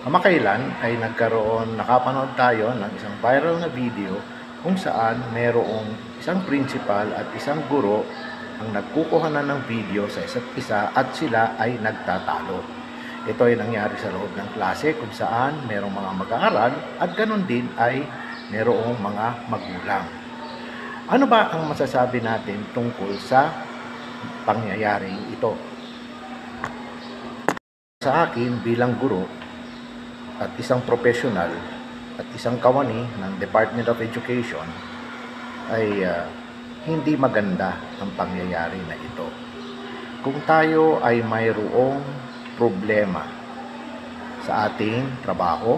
Kamakailan ay nakapanood tayo ng isang viral na video kung saan merong isang principal at isang guro ang nagkukuhanan ng video sa isa't isa at sila ay nagtatalo. Ito ay nangyari sa loob ng klase kung saan merong mga mag-aaral at ganun din ay merong mga magulang. Ano ba ang masasabi natin tungkol sa pangyayaring ito? Sa akin bilang guro at isang professional at isang kawani ng Department of Education ay hindi maganda ang pangyayari na ito. Kung tayo ay mayroong problema sa ating trabaho,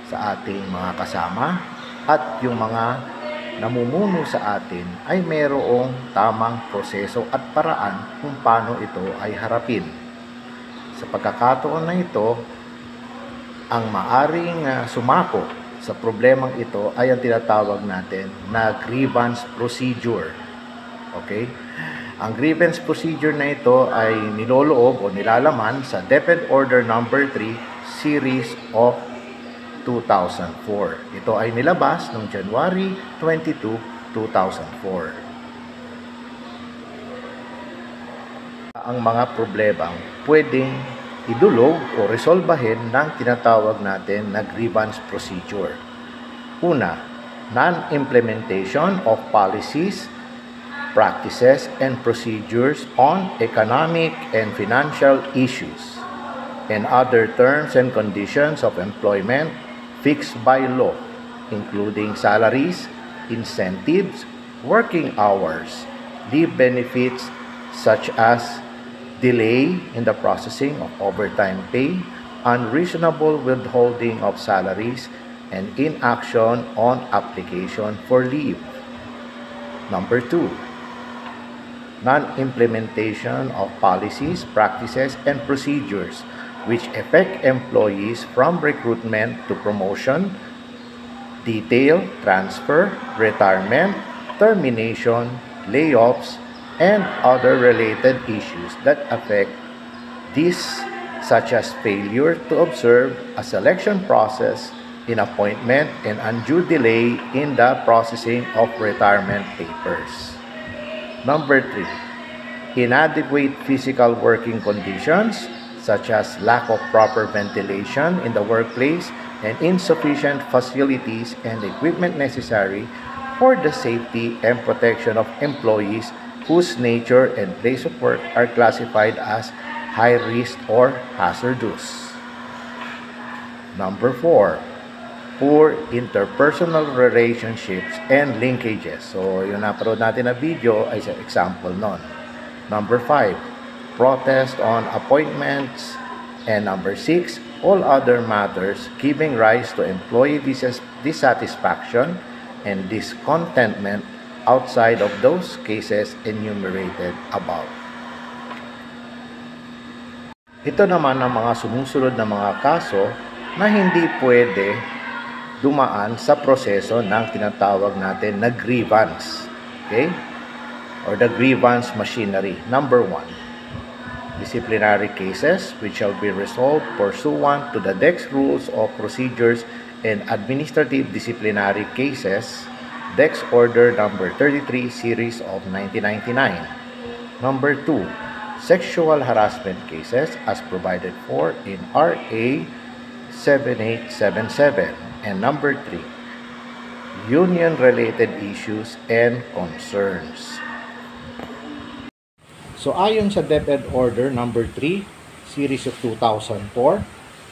sa ating mga kasama, at yung mga namumuno sa atin ay mayroong tamang proseso at paraan kung paano ito ay harapin. Sa pagkakataon na ito, ang maaring sumako sa problemang ito ay ang tinatawag natin na grievance procedure. Okay? Ang grievance procedure na ito ay niloloob o nilalaman sa DepEd Order Number 3 Series of 2004. Ito ay nilabas noong January 22, 2004. Ang mga problemang pwedeng idulog o resolbahin ng tinatawag natin na grievance procedure. Una, non-implementation of policies, practices, and procedures on economic and financial issues and other terms and conditions of employment fixed by law, including salaries, incentives, working hours, leave benefits such as delay in the processing of overtime pay, unreasonable withholding of salaries, and inaction on application for leave. Number 2, non-implementation of policies, practices, and procedures which affect employees from recruitment to promotion, detail, transfer, retirement, termination, layoffs, and other related issues that affect this, such as failure to observe a selection process in appointment and undue delay in the processing of retirement papers. Number 3, inadequate physical working conditions such as lack of proper ventilation in the workplace and insufficient facilities and equipment necessary for the safety and protection of employees whose nature and place of work are classified as high risk or hazardous. Number 4, poor interpersonal relationships and linkages. So, yung naparoon natin na video ay sa example nun. Number 5, protest on appointments. And number 6, all other matters giving rise to employee dissatisfaction and discontentment outside of those cases enumerated above. Ito naman ang mga sumusunod na mga kaso na hindi pwede dumaan sa proseso ng tinatawag natin na grievance. Okay? Or the grievance machinery. Number 1, disciplinary cases which shall be resolved pursuant to the DEX Rules of Procedures and Administrative Disciplinary Cases, DEX Order Number 33 Series of 1999. Number 2, sexual harassment cases as provided for in RA 7877. And number 3, union-related issues and concerns. So ayon sa DepEd Order Number 3 Series of 2004,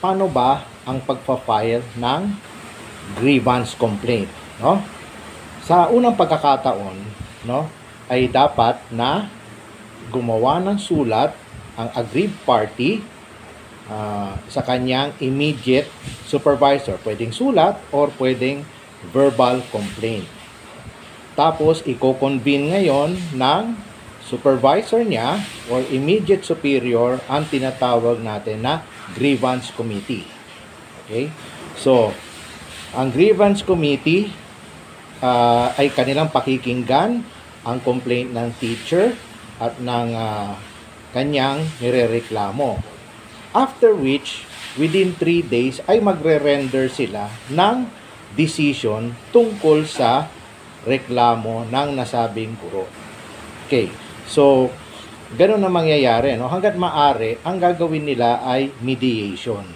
paano ba ang pagpa-file ng grievance complaint, no? Sa unang pagkakataon, no, ay dapat na gumawa ng sulat ang aggrieved party sa kanyang immediate supervisor. Pwedeng sulat or pwedeng verbal complaint. Tapos, i-convene ngayon ng supervisor niya or immediate superior ang tinatawag natin na grievance committee. Okay? So, ang grievance committee ay kanilang pakikinggan ang complaint ng teacher at ng kanyang nirereklamo. After which, within 3 days ay magre-render sila ng decision tungkol sa reklamo ng nasabing guro. Okay, so ganun na mangyayari, no? Hanggat maaari, ang gagawin nila ay mediation.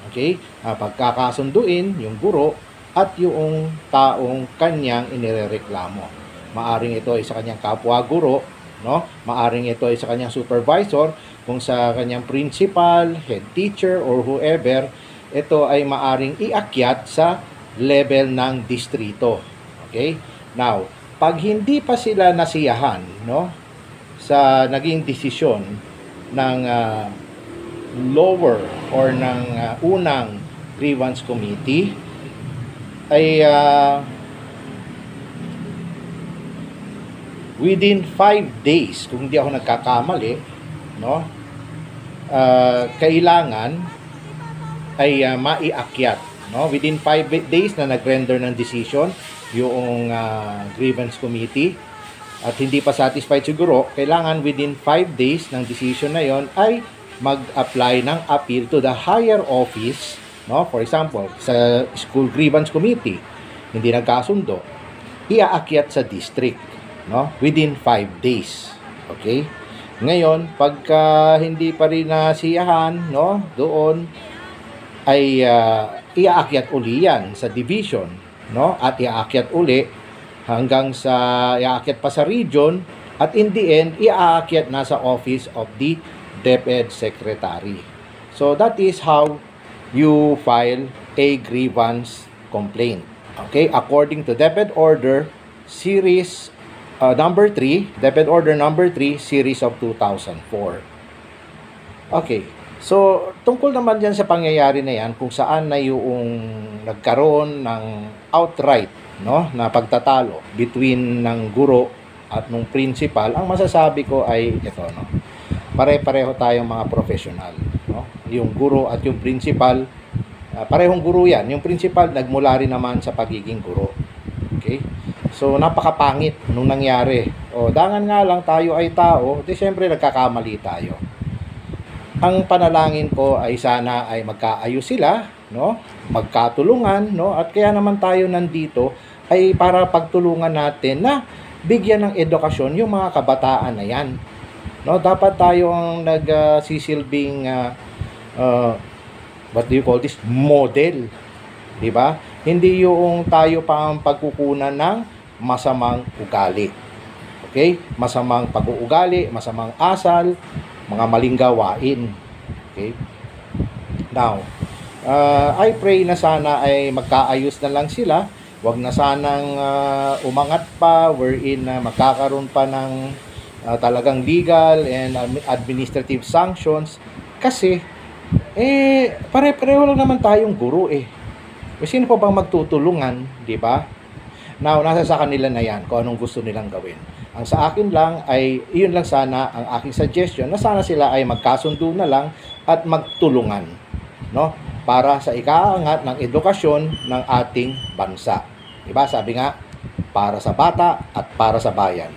Okay? Pagkakasunduin yung guro at yung taong kanyang inirereklamo. Maaring ito ay sa kanyang kapwa guro, no? Maaring ito ay sa kanyang supervisor, kung sa kanyang principal, head teacher, or whoever, ito ay maaring iakyat sa level ng distrito. Okay? Now, pag hindi pa sila nasiyahan, no, sa naging desisyon ng lower or ng unang grievance committee, ay within 5 days, kung hindi ako nagkakamali, no, kailangan ay maiakyat, no, within 5 days na nag-render ng decision yung grievance committee at hindi pa satisfied siguro, kailangan within 5 days ng decision na yon ay mag-apply ng appeal to the higher office, no? For example, sa school grievance committee, hindi nagkasundo, iaakyat sa district, no? Within 5 days. Okay? Ngayon, pagka hindi pa rin nasiyahan, no, doon ay iaakyat uli yan sa division, no? At iaakyat uli hanggang sa iaakyat pa sa region at in the end iaakyat na sa office of the DepEd secretary. So that is how you file a grievance complaint. Okay, according to DepEd order series number 3, DepEd order number 3 series of 2004. Okay. So, tungkol naman dyan sa pangyayari na yan, kung saan na yung nagkaroon ng outright, no, na pagtatalo between ng guro at ng principal, ang masasabi ko ay ito, no. Pare-pareho tayong mga professional, no. Yung guro at yung principal, parehong guro yan. Yung principal nagmula rin naman sa pagiging guro. Okay? So, napakapangit nung nangyari. O, dangan nga lang tayo ay tao, di syempre nagkakamali tayo. Ang panalangin ko ay sana ay magkaayos sila, no? Magkatulungan, no? At kaya naman tayo nandito ay para pagtulungan natin na bigyan ng edukasyon yung mga kabataan na yan. No, dapat tayo ang nagsisilbing what do you call this? Model. 'Di ba? Hindi yung tayo pa ang pagkukunan ng masamang ugali. Okay? Masamang pag-uugali, masamang asal, mga maling gawain. Okay? Now, I pray na sana ay magkaayos na lang sila. Huwag na sanang umangat pa wherein magkakaroon pa ng talagang legal and administrative sanctions kasi pare-pareho lang naman tayong guro eh. Sino pa bang magtutulungan, di ba? Now, nasa sa kanila na yan kung anong gusto nilang gawin. Ang sa akin lang ay, iyon lang sana ang aking suggestion na sana sila ay magkasundo na lang at magtulungan, no? Para sa ikaangat ng edukasyon ng ating bansa. Diba? Sabi nga, para sa bata at para sa bayan.